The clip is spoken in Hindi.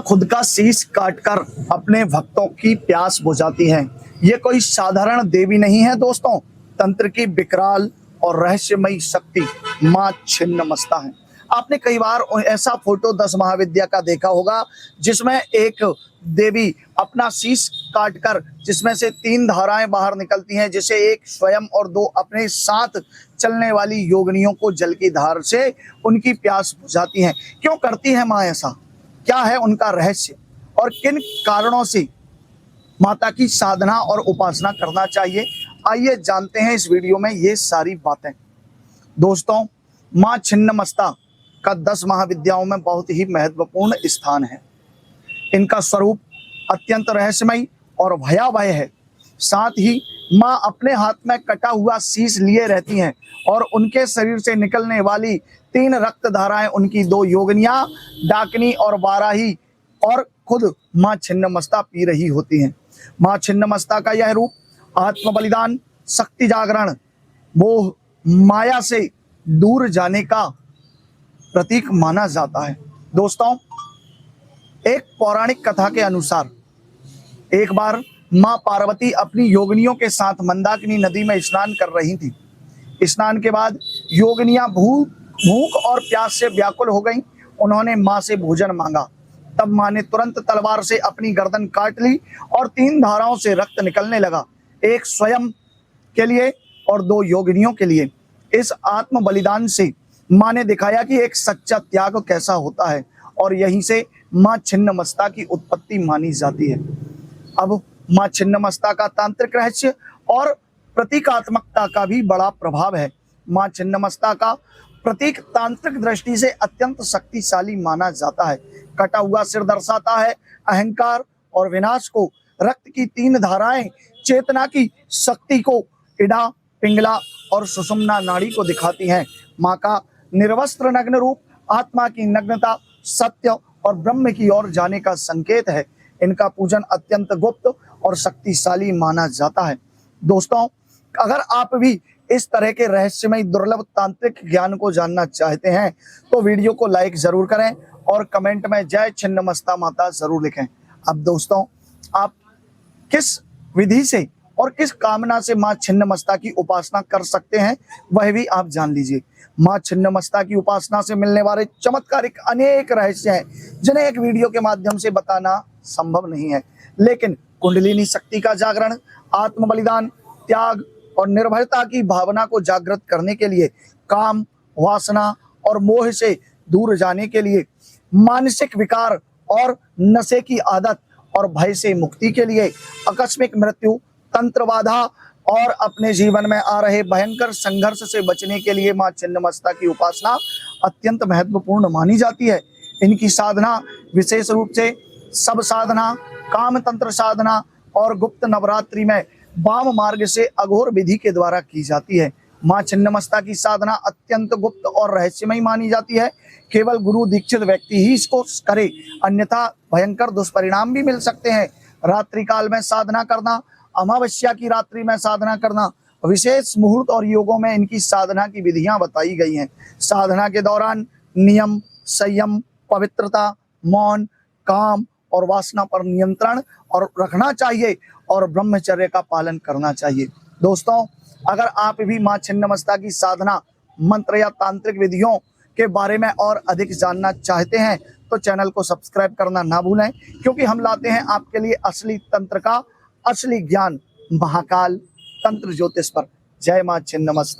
खुद का शीश काटकर अपने भक्तों की प्यास बुझाती हैं। ये कोई साधारण देवी नहीं है दोस्तों, तंत्र की विकराल और रहस्यमयी शक्ति मां छिन्नमस्ता है। आपने कई बार ऐसा फोटो 10 महाविद्या का देखा होगा जिसमें एक देवी अपना शीश काटकर जिसमें से 3 धाराएं बाहर निकलती हैं, जिसे एक स्वयं और 2 अपने साथ चलने वाली योगिनियों को जल की धार से उनकी प्यास बुझाती हैं। क्यों करती है मां ऐसा? क्या है उनका रहस्य और किन कारणों से माता की साधना और उपासना करना चाहिए? आइए जानते हैं इस वीडियो में ये सारी बातें। दोस्तों, मां छिन्नमस्ता का 10 महाविद्याओं में बहुत ही महत्वपूर्ण स्थान है। इनका स्वरूप अत्यंत रहस्यमय और भयावह है। साथ ही मां अपने हाथ में कटा हुआ शीश लिए रहती हैं और उनके शरीर से निकलने वाली 3 रक्त धाराएं उनकी 2 योगिनियां डाकिनी और वाराही और खुद मां छिन्नमस्ता पी रही होती हैं। मां छिन्नमस्ता का यह रूप आत्म बलिदान, शक्ति जागरण, मोह माया से दूर जाने का प्रतीक माना जाता है। दोस्तों, एक पौराणिक कथा के अनुसार एक बार मां पार्वती अपनी योगिनियों के साथ मंदाकिनी नदी में स्नान कर रही थी। स्नान के बाद योगिनियां भूख और प्यास से व्याकुल हो गईं। उन्होंने मां से भोजन मांगा। तब मां ने तुरंत तलवार से अपनी गर्दन काट ली और 3 धाराओं से रक्त निकलने लगा, एक स्वयं के लिए और 2 योगिनियों के लिए। इस आत्म बलिदान से मां ने दिखाया कि एक सच्चा त्याग कैसा होता है और यहीं से मां छिन्नमस्ता की उत्पत्ति मानी जाती है। अब मां छिन्नमस्ता का तांत्रिक रहस्य और प्रतीकात्मकता का भी बड़ा प्रभाव है। मां छिन्नमस्ता का प्रतीक तांत्रिक दृष्टि से अत्यंत शक्तिशाली माना जाता है। कटा हुआ सिर दर्शाता है अहंकार और विनाश को। रक्त की 3 धाराएं चेतना की शक्ति को, इड़ा, पिंगला और सुषुम्ना नाड़ी को दिखाती हैं। मां का निर्वस्त्र नग्न रूप आत्मा की नग्नता, सत्य और ब्रह्म की ओर जाने का संकेत है। इनका पूजन अत्यंत गुप्त और शक्तिशाली माना जाता है। दोस्तों, अगर आप भी इस तरह के रहस्यमय दुर्लभ तांत्रिक ज्ञान को जानना चाहते हैं तो वीडियो को लाइक जरूर करें और कमेंट में जय छिन्नमस्ता माता जरूर लिखें। अब दोस्तों, आप किस विधि से और किस कामना से मां छिन्नमस्ता की उपासना कर सकते हैं वह भी आप जान लीजिए। मां छिन्नमस्ता की उपासना से मिलने वाले चमत्कारिक अनेक रहस्य हैं जिन्हें एक वीडियो के माध्यम से बताना संभव नहीं है, लेकिन कुंडलिनी शक्ति का जागरण, आत्म बलिदान, त्याग और निर्भयता की भावना को जागृत करने के लिए, काम, वासना और मोह से दूर जाने के लिए, मानसिक विकार और नशे की आदत और भय से मुक्ति के लिए, आकस्मिक मृत्यु, तंत्र बाधा और अपने जीवन में आ रहे भयंकर संघर्ष से बचने के लिए मां छिन्नमस्ता की उपासना अत्यंत महत्वपूर्ण मानी जाती है। इनकी साधना विशेष रूप से सब साधना, काम तंत्र साधना और गुप्त नवरात्रि में वाम मार्ग से अघोर विधि के द्वारा की जाती है। मां छिन्नमस्ता की साधना अत्यंत गुप्त और रहस्यमयी मानी जाती है। केवल गुरु दीक्षित व्यक्ति ही इसको करे, अन्यथा भयंकर दुष्परिणाम भी मिल सकते हैं। रात्रि काल में साधना करना, अमावस्या की रात्रि में साधना करना, विशेष मुहूर्त और योगों में इनकी साधना की विधियां बताई गई हैं। साधना के दौरान नियम, संयम, पवित्रता, मौन, काम और वासना पर नियंत्रण और रखना चाहिए और ब्रह्मचर्य का पालन करना चाहिए। दोस्तों, अगर आप भी मां छिन्नमस्ता की साधना, मंत्र या तांत्रिक विधियों के बारे में और अधिक जानना चाहते हैं तो चैनल को सब्सक्राइब करना ना भूलें, क्योंकि हम लाते हैं आपके लिए असली तंत्र का असली ज्ञान महाकाल तंत्र ज्योतिष पर। जय मां छिन्नमस्ता।